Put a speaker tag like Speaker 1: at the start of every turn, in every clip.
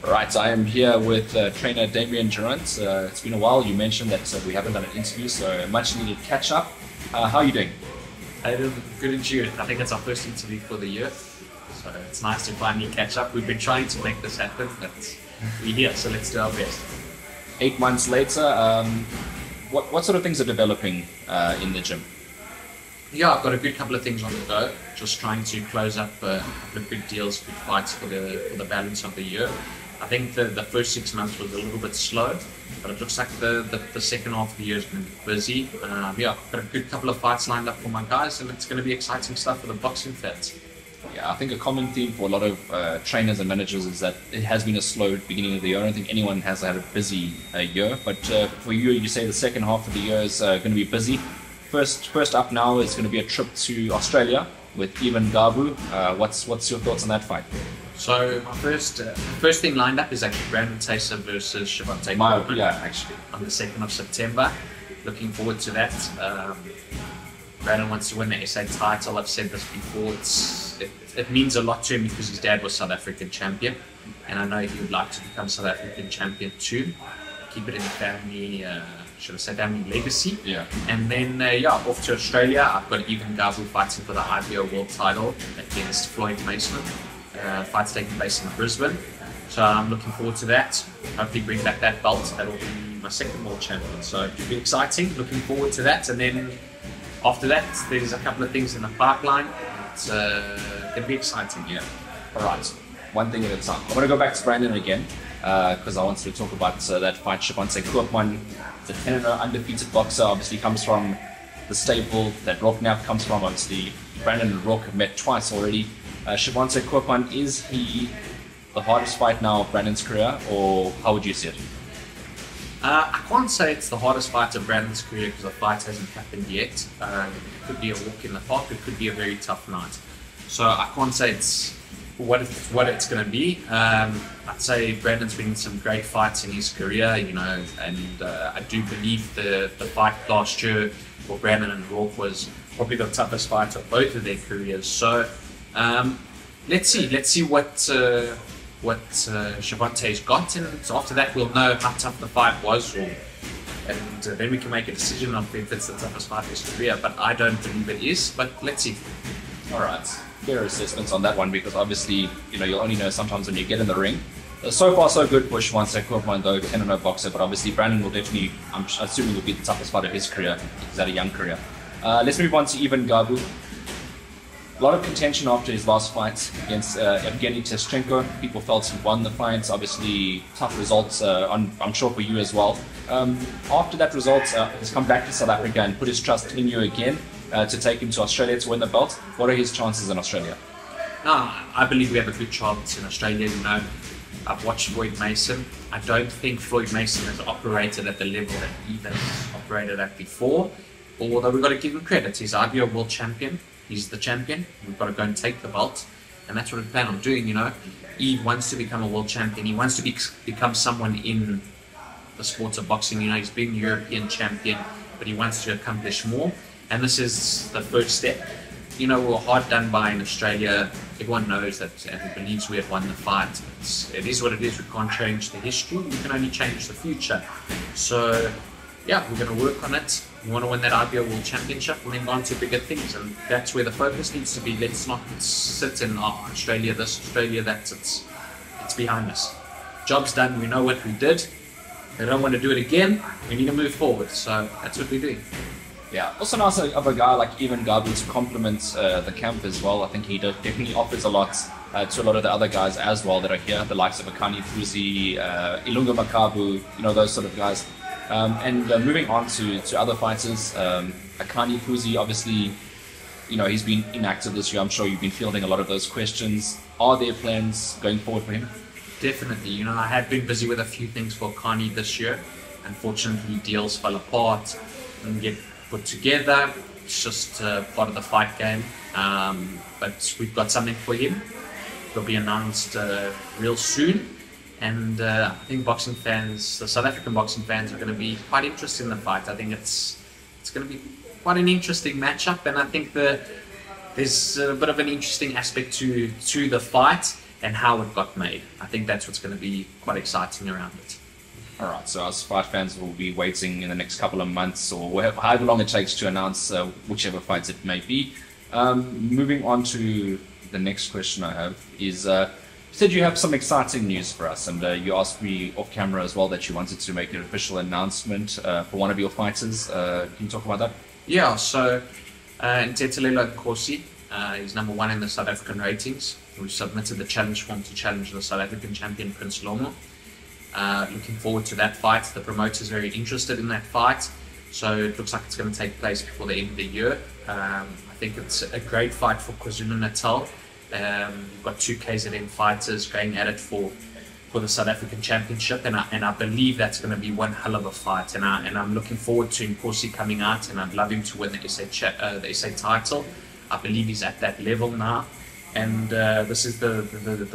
Speaker 1: Right, I am here with trainer Damien Durandt. It's been a while. You mentioned that we haven't done an interview, so much needed catch up. How are you doing?
Speaker 2: I did good in June. I think it's our first interview for the year, so it's nice to finally catch up. We've been trying to make this happen, but we're here, so let's do our best.
Speaker 1: 8 months later, what sort of things are developing in the gym?
Speaker 2: Yeah, I've got a good couple of things on the go. Just trying to close up a couple of good deals, good fights for the balance of the year. I think the first 6 months was a little bit slow, but it looks like the second half of the year is going to be busy. Yeah, I've got a good couple of fights lined up for my guys, and it's going to be exciting stuff for the boxing fans.
Speaker 1: Yeah, I think a common theme for a lot of trainers and managers is that it has been a slow beginning of the year. I don't think anyone has had a busy year, but for you, you say the second half of the year is going to be busy. First up now is going to be a trip to Australia with Ngabu. What's your thoughts on that fight?
Speaker 2: So my first thing lined up is actually Thysse versus Chauke.
Speaker 1: Yeah, actually.
Speaker 2: On the 2nd of September. Looking forward to that. Brandon wants to win the SA title. I've said this before. It means a lot to him because his dad was South African champion, and I know he would like to become South African champion too. Keep it in the family. Should I say family legacy?
Speaker 1: Yeah.
Speaker 2: And then off to Australia. I've got Ngabu fighting for the IBO world title against Floyd Mason. Fight's taking place in Brisbane, so I'm looking forward to that. Hopefully bring back that belt. That will be my second world champion, so it will be exciting. Looking forward to that. And then after that, there's a couple of things in the pipeline. It's going to be exciting.
Speaker 1: Yeah. All right. One thing at a time. I want to go back to Brandon again because I wanted to talk about that fight. Chauke Koopman, the 10-0 undefeated boxer, obviously comes from the stable that Rock now comes from. Obviously, Brandon and Rock have met twice already. Chauke Koopman, is he the hardest fight now of Brandon's career, or how would you see it?
Speaker 2: I can't say it's the hardest fight of Brandon's career because the fight hasn't happened yet. It could be a walk in the park, it could be a very tough night. So I can't say it's what it's going to be. I'd say Brandon's been in some great fights in his career, and I do believe the fight last year for Brandon and Rourke was probably the toughest fight of both of their careers. So let's see what Chauke's got, and so after that we'll know how tough the fight was, and then we can make a decision on if it's the toughest fight of his career. But I don't believe it is. But let's see.
Speaker 1: All right, fair assessments on that one, because obviously you'll only know sometimes when you get in the ring. So far so good for Chauke Koopman, though 10-0 boxer, but obviously Brandon will definitely, I'm assuming, will be the toughest fight of his career. He's had a young career. Let's move on to Ngabu. A lot of contention after his last fight against Evgeny Teschenko. People felt he won the fight. Obviously, tough results, I'm sure, for you as well. After that result, he's come back to South Africa and put his trust in you again to take him to Australia to win the belt. What are his chances in Australia?
Speaker 2: I believe we have a good chance in Australia. I've watched Floyd Mason. I don't think Floyd Mason has operated at the level that he has operated at before. Although we've got to give him credit. He's IBO world champion. He's the champion. We've got to go and take the belt, and that's what we plan on doing. He wants to become a world champion. He wants to become someone in the sports of boxing. He's been European champion, but he wants to accomplish more. And this is the first step. We were hard done by in Australia. Everyone knows that, and believes we have won the fight. It is what it is. We can't change the history. We can only change the future. So, yeah, we're going to work on it. We want to win that IBO World Championship and then go on to bigger things, and that's where the focus needs to be. Let's not sit in Australia this, Australia that. It's behind us. Job's done. We know what we did. We don't want to do it again. We need to move forward. So that's what we're doing.
Speaker 1: Yeah. Also nice of a guy like Ngabu to complement the camp as well. I think he definitely offers a lot to a lot of the other guys as well that are here, the likes of Nkosi, Ilunga Makabu, those sort of guys. And moving on to other fighters, Akani Puzi, obviously, he's been inactive this year. I'm sure you've been fielding a lot of those questions. Are there plans going forward for him?
Speaker 2: Definitely. I have been busy with a few things for Akani this year. Unfortunately, deals fell apart, didn't get put together. It's just part of the fight game. But we've got something for him. It'll be announced real soon. And I think boxing fans, the South African boxing fans, are going to be quite interested in the fight. I think it's going to be quite an interesting matchup, and I think there's a bit of an interesting aspect to the fight. and how it got made. I think that's what's going to be quite exciting around it.
Speaker 1: All right, so us fight fans will be waiting in the next couple of months or however long it takes to announce whichever fights it may be. Moving on to the next question I have is, you said you have some exciting news for us, and you asked me off camera as well that you wanted to make an official announcement for one of your fighters. Can you talk about that?
Speaker 2: Yeah, so Nkosi, he's number 1 in the South African ratings. We submitted the challenge form to challenge the South African champion Prince Lomo. Looking forward to that fight. The promoter's very interested in that fight, so it looks like it's going to take place before the end of the year. I think it's a great fight for KwaZulu-Natal. You've got 2 KZN fighters going at it for the South African Championship, and I believe that's going to be one hell of a fight. And I'm looking forward to Nkosi coming out, and I'd love him to win the SA title. I believe he's at that level now. And this is the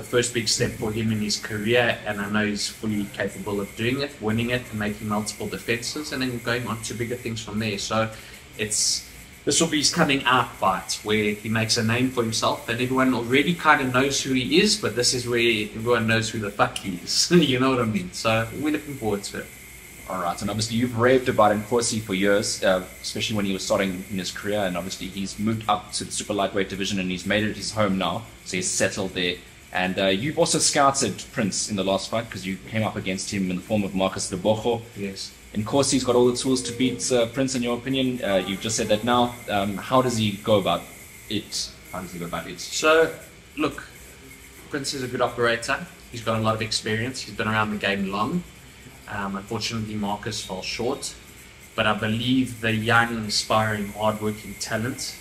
Speaker 2: first big step for him in his career, and I know he's fully capable of doing it, winning it, and making multiple defenses, and then going on to bigger things from there. So this will be his coming out fight, where he makes a name for himself, and everyone already kind of knows who he is, but this is where everyone knows who the fuck he is. You know what I mean? So we're looking forward to it.
Speaker 1: All right, and obviously you've raved about Nkosi for years, especially when he was starting in his career, and obviously he's moved up to the super lightweight division and he's made it his home now, so he's settled there. And you've also scouted Prince in the last fight because you came up against him in the form of Marcus Lebogo.
Speaker 2: Yes.
Speaker 1: Nkosi's got all the tools to beat Prince, in your opinion. You've just said that now. How does he go about it?
Speaker 2: So, look, Prince is a good operator. He's got a lot of experience. He's been around the game long. Unfortunately, Marcus fell short, but I believe the young, aspiring, hard-working talent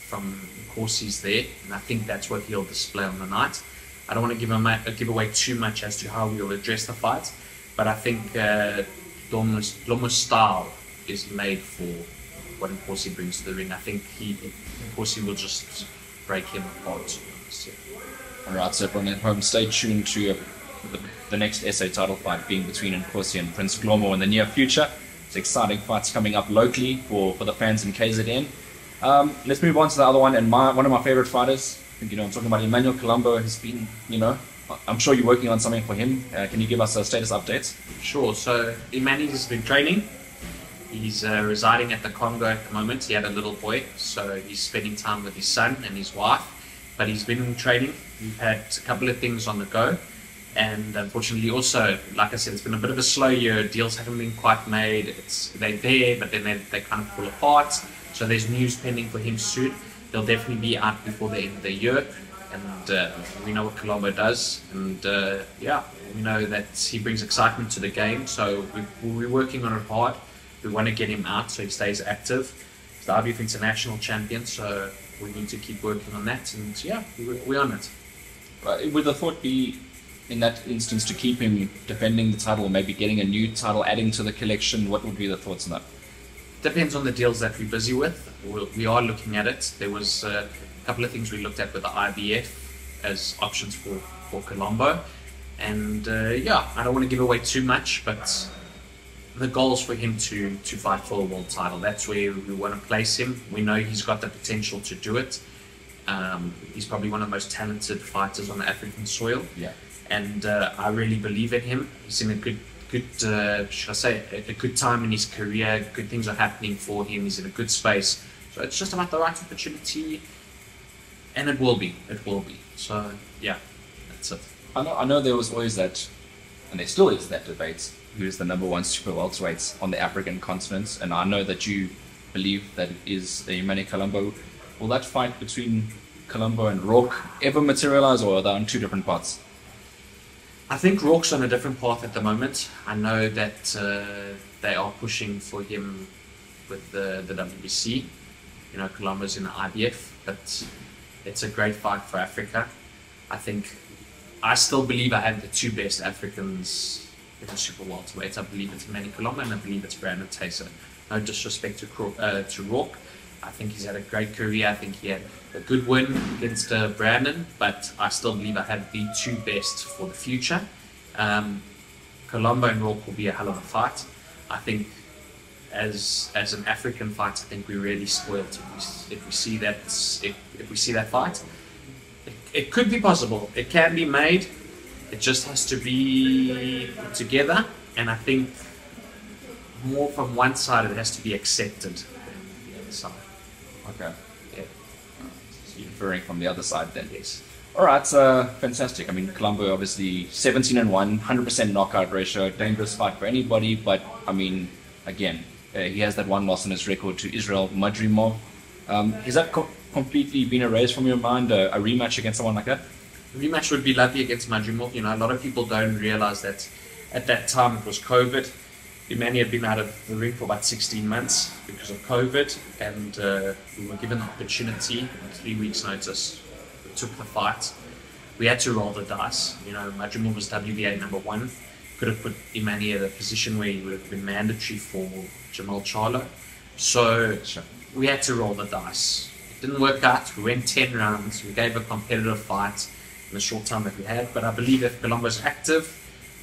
Speaker 2: from Nkosi's there, and I think that's what he'll display on the night. I don't want to give away too much as to how we'll address the fight, but I think Lomo's style is made for what Nkosi brings to the ring. I think Nkosi will just break him apart.
Speaker 1: All right, so everyone at home, stay tuned to the next SA title fight being between Nkosi and Prince Lomo in the near future. It's exciting fights coming up locally for the fans in KZN. Let's move on to the other one, and one of my favorite fighters. I think I'm talking about Emmanuel Kalombo. Has been, I'm sure you're working on something for him. Can you give us a status update?
Speaker 2: Sure. So Emmanuel has been training. He's residing at the Congo at the moment. He had a little boy, so he's spending time with his son and his wife. But he's been in training. We've had a couple of things on the go. And unfortunately also, like I said, it's been a bit of a slow year. Deals haven't been quite made. They're there, but then they kind of fall apart. So there's news pending for him soon. They'll definitely be out before the end of the year. And we know what Kalombo does. And we know that he brings excitement to the game. So we're working on it hard. We want to get him out so he stays active. He's the IBF International Champion, so we need to keep working on that. And we're on it.
Speaker 1: Would the thought be, in that instance, to keep him defending the title, or maybe getting a new title, adding to the collection? What would be the thoughts on that?
Speaker 2: Depends on the deals that we're busy with. We are looking at it. There was a couple of things we looked at with the IBF as options for Kalombo. And I don't want to give away too much, but the goal is for him to fight for a world title. That's where we want to place him. We know he's got the potential to do it. He's probably one of the most talented fighters on the African soil.
Speaker 1: Yeah.
Speaker 2: And I really believe in him. He's in a good time in his career. Good things are happening for him. He's in a good space. So it's just about the right opportunity, and it will be. So that's it.
Speaker 1: I know there was always that, and there still is that debate, who is the number 1 super welterweight on the African continent, and I know that you believe that it is Emmanuel Kalombo. Will that fight between Kalombo and Rourke ever materialize, or are they on 2 different paths?
Speaker 2: I think Rourke's on a different path at the moment. I know that they are pushing for him with the WBC. Kalombo's in the IBF, but it's a great fight for Africa. I still believe I have the 2 best Africans in the super welterweight. I believe it's Emmanuel Kalombo, and I believe it's Brandon Thysse. No disrespect to Rourke. I think he's had a great career. I think he had a good win against Brandon, but I still believe I have the 2 best for the future. Kalombo and Rourke will be a hell of a fight. I think as an African fight, I think we're really spoiled if we see that fight. it could be possible. It can be made. It just has to be put together, and I think more from one side it has to be accepted than the other side.
Speaker 1: Okay.
Speaker 2: Yeah.
Speaker 1: So you're referring from the other side then.
Speaker 2: Yes.
Speaker 1: All right, fantastic. I mean, Kalombo obviously 17-1, 100% knockout ratio, dangerous fight for anybody. But I mean, again, he has that one loss in his record to Israel Madrimov. Has that completely been erased from your mind? A rematch against someone like that?
Speaker 2: A rematch would be lovely against Madrimov. You know, a lot of people don't realize that at that time it was COVID. Imani had been out of the ring for about 16 months because of COVID, and we were given the opportunity on 3 weeks' notice. Took the fight. We had to roll the dice. You know, Madrimov was WBA #1. Could have put Imani in a position where he would have been mandatory for Jamal Charlo. So we had to roll the dice. It didn't work out. We went 10 rounds. We gave a competitive fight in the short time that we had. But I believe if Kalombo's active,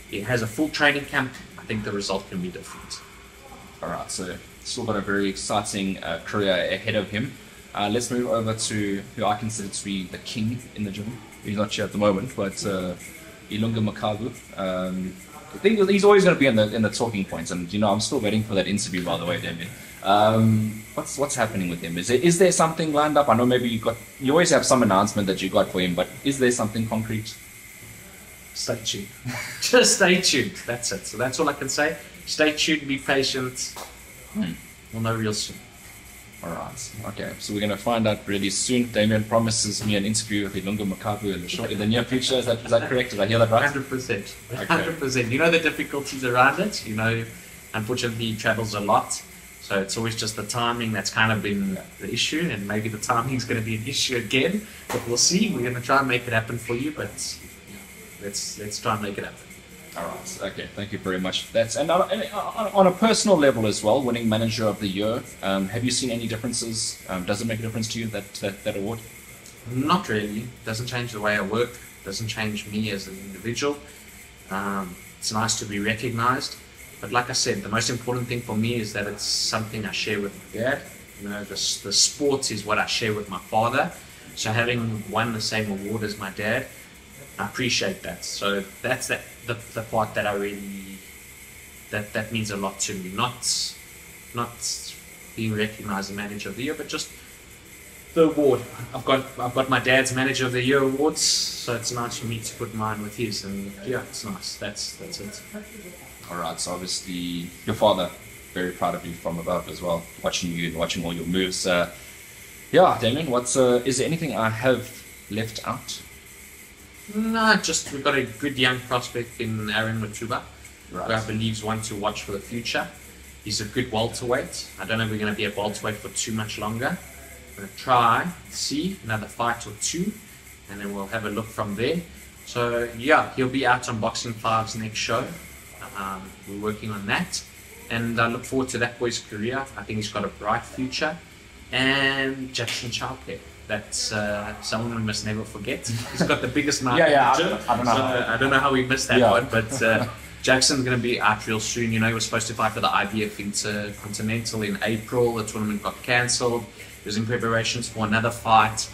Speaker 2: he has a full training camp, I think the result can be different.
Speaker 1: All right, so still got a very exciting career ahead of him. Let's move over to who I consider to be the king in the gym. He's not here at the moment, but Ilunga Makabu. I think he's always going to be in the talking points, and you know I'm still waiting for that interview. By the way, Damien, what's happening with him? Is there something lined up? I know maybe you always have some announcement that you got for him, but is there something concrete?
Speaker 2: Stay tuned. Just stay tuned. That's it. So that's all I can say. Stay tuned. Be patient. We'll know real soon.
Speaker 1: Alright, okay, so we're going to find out really soon. Damien promises me an interview with Ilunga Makabu in the near future. Is that correct? Did I hear that right?
Speaker 2: 100%. 100%. You know the difficulties around it. You know, unfortunately, he travels a lot. So it's always just the timing that's kind of been the issue. And maybe the timing is going to be an issue again. But we'll see. We're going to try and make it happen for you. But let's try and make it happen.
Speaker 1: All right. Okay. Thank you very much for that. And on a personal level as well, winning Manager of the Year, have you seen any differences? Does it make a difference to you, that award?
Speaker 2: Not really. Doesn't change the way I work. Doesn't change me as an individual. It's nice to be recognized. But like I said, the most important thing for me is that it's something I share with my dad. You know, the sport is what I share with my father. So having won the same award as my dad, I appreciate that. So that's the part that I really that means a lot to me. Not being recognized as Manager of the Year, but just the award. I've got my dad's Manager of the Year awards, so it's nice for me to put mine with his, and yeah, it's nice. That's it.
Speaker 1: All right. So obviously your father, very proud of you from above as well, watching you and watching all your moves. Yeah, Damien, is there anything I have left out?
Speaker 2: No, just we've got a good young prospect in Aaron Matuba,
Speaker 1: Right.
Speaker 2: who I believe is one to watch for the future. He's a good welterweight. I don't know if we're going to be a welterweight for too much longer. I'm going to try, see another fight or two, and then we'll have a look from there. So yeah, he'll be out on Boxing 5's next show. We're working on that, and I look forward to that boy's career. I think he's got a bright future. And Jackson Chauke. That's someone we must never forget. He's got the biggest mouth. I don't know how we missed that one, but Jackson's going to be out real soon. You know, he was supposed to fight for the IBF Intercontinental in April. The tournament got cancelled. He was in preparations for another fight,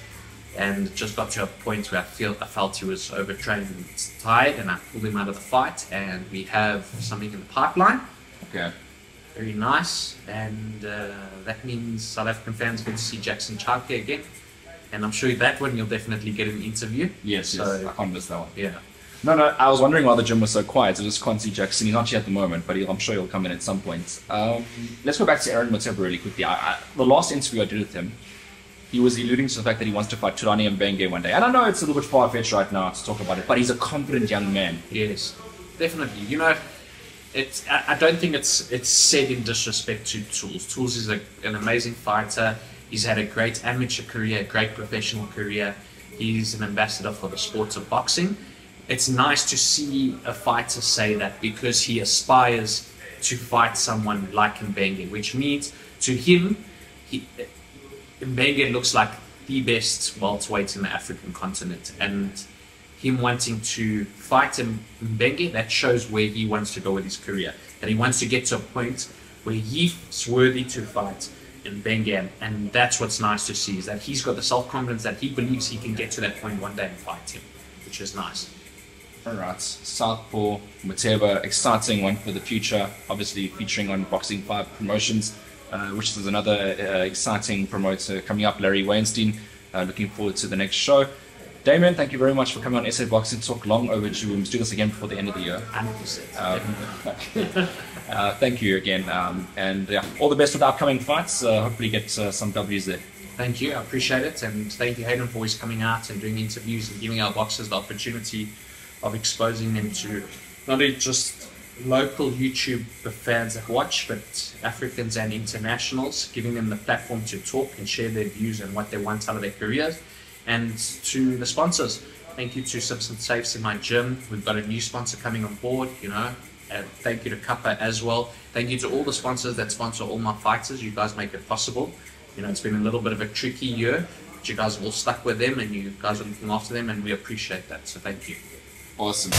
Speaker 2: and just got to a point where I felt he was overtrained and tired, and I pulled him out of the fight. And we have something in the pipeline.
Speaker 1: Okay.
Speaker 2: Very nice, and that means South African fans get to see Jackson Chauke again. And I'm sure that one you'll definitely get an interview.
Speaker 1: Yes, I can't miss that one.
Speaker 2: Yeah.
Speaker 1: No, I was wondering why the gym was so quiet. I just can't see Jackson. He's not here at the moment, but I'm sure he'll come in at some point. Let's go back to Aaron Matuba really quickly. The last interview I did with him, he was alluding to the fact that he wants to fight Turani and Mbenge one day. And I know it's a little bit far-fetched right now to talk about it, but he's a confident young man.
Speaker 2: Yes, definitely. You know, I don't think it's said in disrespect to Tools. Tools is an amazing fighter. He's had a great amateur career, a great professional career. He's an ambassador for the sport of boxing. It's nice to see a fighter say that because he aspires to fight someone like Mbenge, which means to him, Mbenge looks like the best welterweight in the African continent. And him wanting to fight Mbenge, that shows where he wants to go with his career. And he wants to get to a point where he's worthy to fight in Bengham, and that's what's nice to see, is that he's got the self-confidence that he believes he can get to that point one day and fight him, which is nice.
Speaker 1: All right, Southpaw, Muteba, exciting one for the future, obviously featuring on Boxing 5 Promotions, which is another exciting promoter coming up, Larry Weinstein. Looking forward to the next show. Damien, thank you very much for coming on SA Boxing Talk. Long overdue. We must do this again before the end of the year.
Speaker 2: 100%.
Speaker 1: Thank you again. And yeah, all the best with the upcoming fights. Hopefully get some W's there.
Speaker 2: Thank you, I appreciate it. And thank you, Hayden, for always coming out and doing interviews and giving our boxers the opportunity of exposing them to not only just local YouTube fans that watch, but Africans and internationals, giving them the platform to talk and share their views and what they want out of their careers. And to the sponsors, thank you to Simpson Safes in my gym. We've got a new sponsor coming on board, you know. And thank you to Kappa as well. Thank you to all the sponsors that sponsor all my fighters. You guys make it possible. You know, it's been a little bit of a tricky year, but you guys have all stuck with them and you guys are looking after them, and we appreciate that. So thank you.
Speaker 1: Awesome.